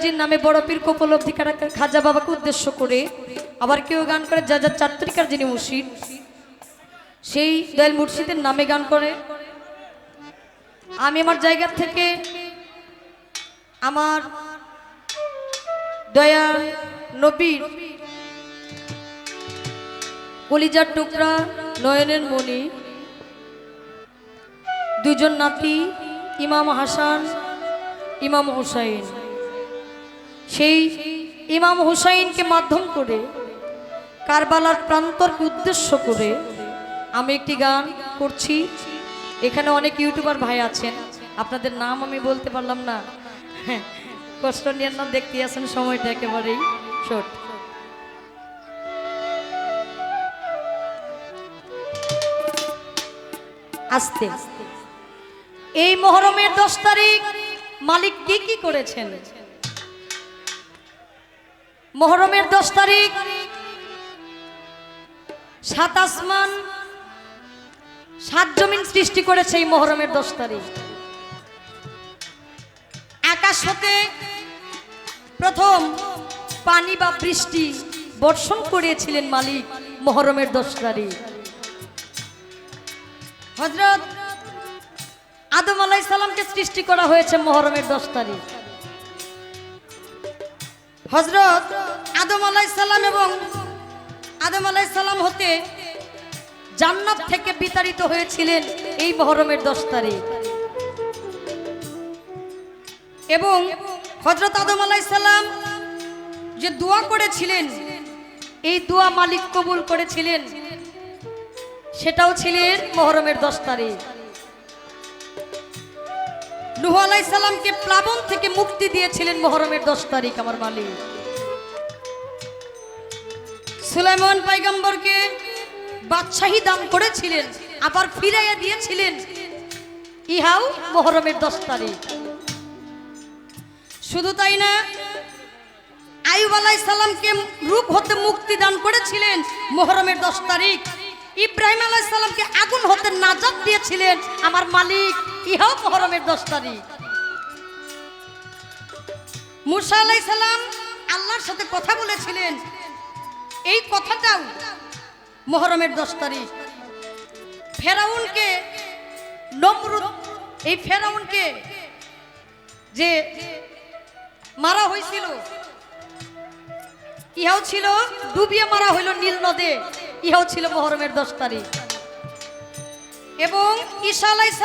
নবীজির নামে বড় পীরকে উপলব্ধি করা খাজা বাবাকে উদ্দেশ্য করে, আবার কেউ গান করে যা যা 4 তরিকার যিনি মুর্শিদ সেই দয়াল মুর্শিদের নামে গান করে। আমি আমার জায়গা থেকে আমার দয়াল নবীর কলিজার টুকরা নয়নের মণি দুজন নাতি ইমাম হাসান ইমাম হুসাইন, সেই ইমাম হুসাইনকে মাধ্যম করে কারবালার প্রান্তরকে উদ্দেশ্য করে আমি একটি গান করছি। এখানে অনেক ইউটিউবার ভাই আছেন, আপনাদের নাম আমি বলতে পারলাম না, কষ্ট নিয়ে না, দেখতে আছেন সময়টা একেবারেই শর্ট। আস্তে এই মুহররমের 10 তারিখ মালিক কি করেছেন? মুহররমের 10 তারিখ 7 আসমান 7 জমিন সৃষ্টি করেছে। এই মুহররমের 10 তারিখ আকাশ হতে প্রথম পানি বা বৃষ্টি বর্ষণ করেছিলেন মালিক মুহররমের 10 তারিখ। হযরত আদম আলাইহিস সালামকে সৃষ্টি করা হয়েছে মুহররমের 10 তারিখ। হযরত আদম আলাইহিস সালাম এবং আদম আলাইহিস সালাম হতে জান্নাত থেকে বিতাড়িত হয়েছিলেন এই মুহররমের 10 তারিখ। এবং হযরত আদম আলাইহিস সালাম যে দোয়া করেছিলেন, এই দোয়া মালিক কবুল করেছিলেন, সেটাও ছিলেন মুহররমের 10 তারিখ। নূহ আলাইহিস সালামকে প্লাবন থেকে মুক্তি দিয়েছিলেন মুহররমের 10 তারিখ আমার মালিক। সুলাইমান পয়গম্বরকে বাদশাহী দান করেছিলেন, আবার ফিরাইয়া দিয়েছিলেন, ইহাও মুহররমের 10 তারিখ। শুধু তাই না, আইয়ুব আলাইহিস সালামকে রূপ হতে মুক্তি দান করেছিলেন মুহররমের 10 তারিখ। ইব্রাহিম আলাইহিস সালামকে আগুন হতে নাজাত দিয়েছিলেন আমার মালিক, ইহাও মুহররমের 10 তারিখ। মূসা আলাইহিস সালাম আল্লাহর সাথে কথা বলেছিলেন, এই কথাটাও মুহররমের 10 তারিখ। ফেরাউনকে নমরুদ, এই ফেরাউনকে যে মারা হয়েছিল, ইহাও ছিল ডুবিয়ে মারা হইল নীল নদে, ইহাও ছিল মুহররমের 10 তারিখ। এবং ঈসা আলাইহিস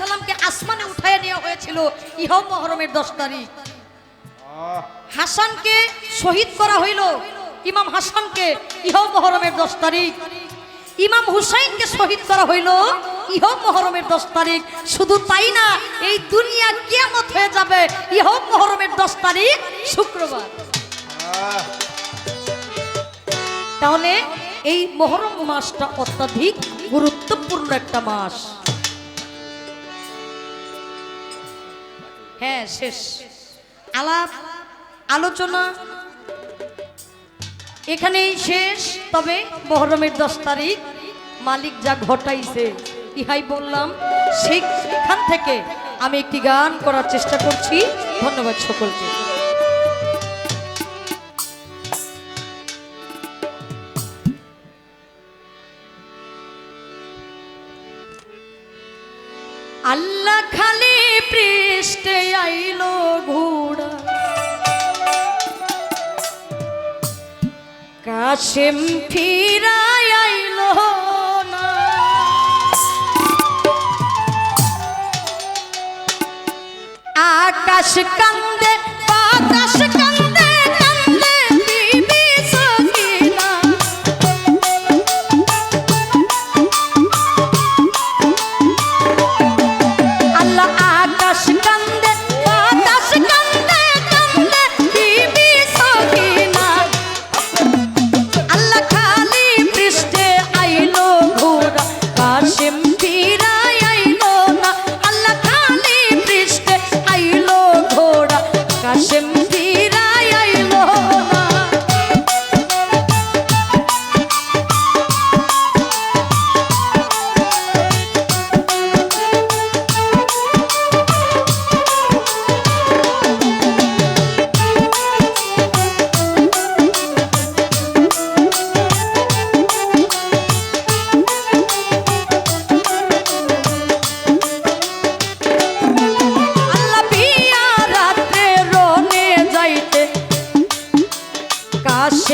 সালামকে আসমানে উঠায় নেওয়া হয়েছিল, ইহাও মুহররমের 10 তারিখ। হাসানকে শহীদ করা হইল, ইমাম হাসানকে, ইহাও মুহররমের 10 তারিখ। ইমাম হুসাইনকে শহীদ করা হইল, ইহাও মুহররমের 10 তারিখ। শুধু তাই না, এই দুনিয়া কিয়ামত হয়ে যাবে, ইহাও মুহররমের 10 তারিখ শুক্রবার। তাহলে এই মুহররম মাসটা অত্যাধিক গুরুত্বপূর্ণ একটা মাস। হ্যাঁ, শেষ আলাপ আলোচনা এখানেই শেষ। তবে মুহররমের 10 তারিখ মালিক যা ঘটাইছে, ইহাই বললাম, সেইখান থেকে আমি একটি গান করার চেষ্টা করছি। ধন্যবাদ সকলকে। আল্লাহ খালি পৃষ্ঠে আইলো ঘোড়া, কাশেম ফিরাই আইলো না। আকাশ কান্দে বাতাস কান্দে, কান্দে বিবি সকিনা। আল্লাহ আকাশ কান্দে বাতাস কান্দে, কান্দে বিবি সকিনা। আল্লাহ খালি পৃষ্ঠে আইলো ঘোড়া, কাশেম ফিরাই আইলো না। আল্লাহ খালি পৃষ্ঠে আইলো ঘোড়া,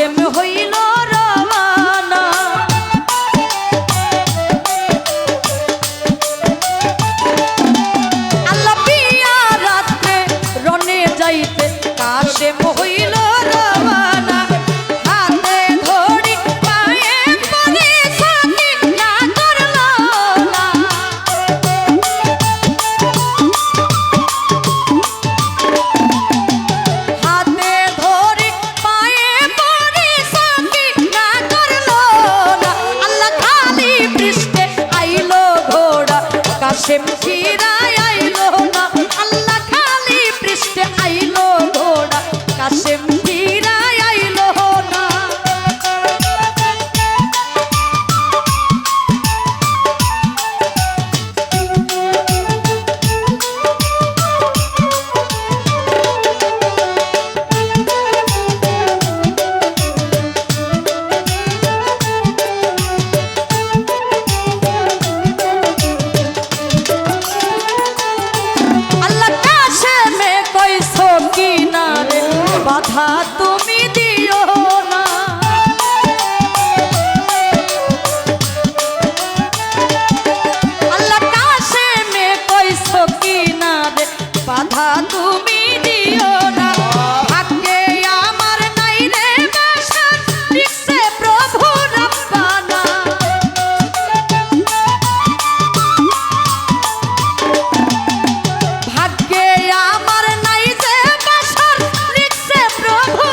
কাশেম হইল রওয়ানা। আল্লাহ পিয়া রাতে রনে যাইতে কাশেম হইল রওয়ানা। হাতে ধরি পায়ে পরে সাথী না করল না। হাতে ধরি পায়ে পরে সাথী না করল না। আল্লাহ খালি পৃষ্ঠে আইলো ঘোড়া কাশেম ফিরায় আইলো না। আল্লাহ খালি পৃষ্ঠে আইলো ঘোড়া কাশেম ফিরায় আইলো না। আল্লাহ কাশেমে কইছো কিনারে বাধা তুমি দিও না। আল্লাহ কাশেমে কইছো কিনারে বাধা তুমি দিও না। ভাগ্যে আমার নাই রে বাসা লিখছে প্রভু রব্বানা। ভাগ্যে আমার নাই যে বাসর লিখছে প্রভু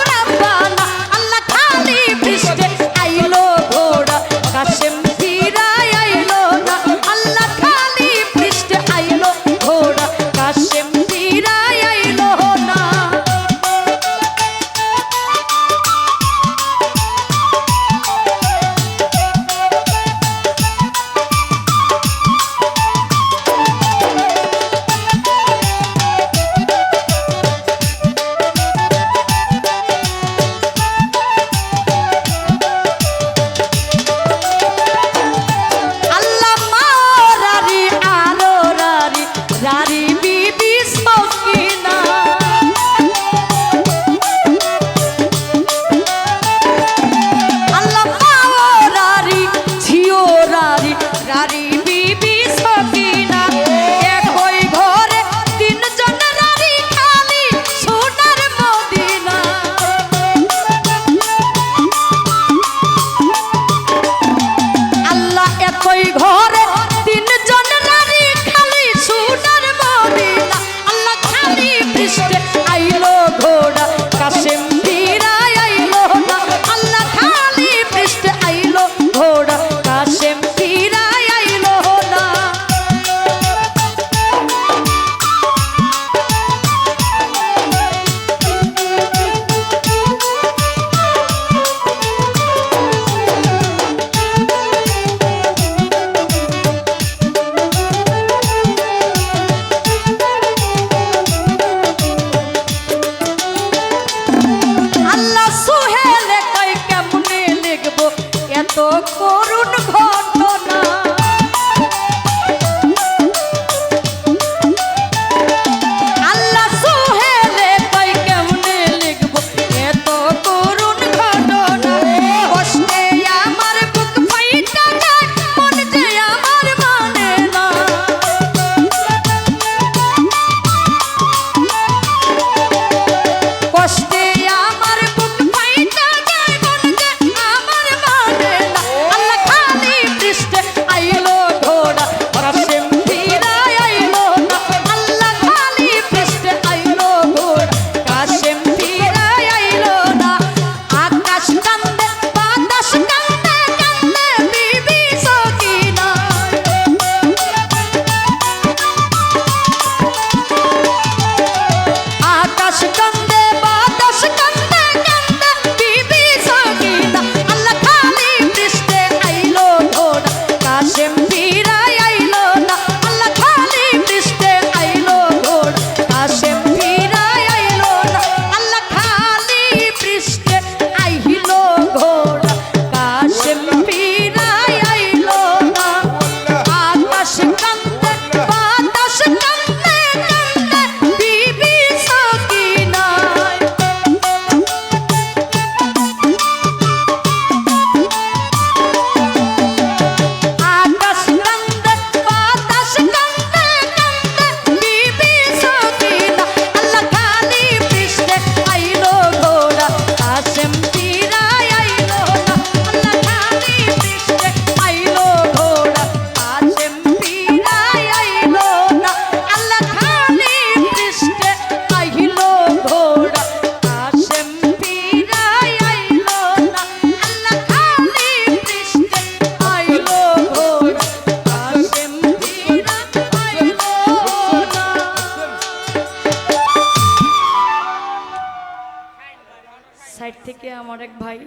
সাইড থেকে আমার এক ভাই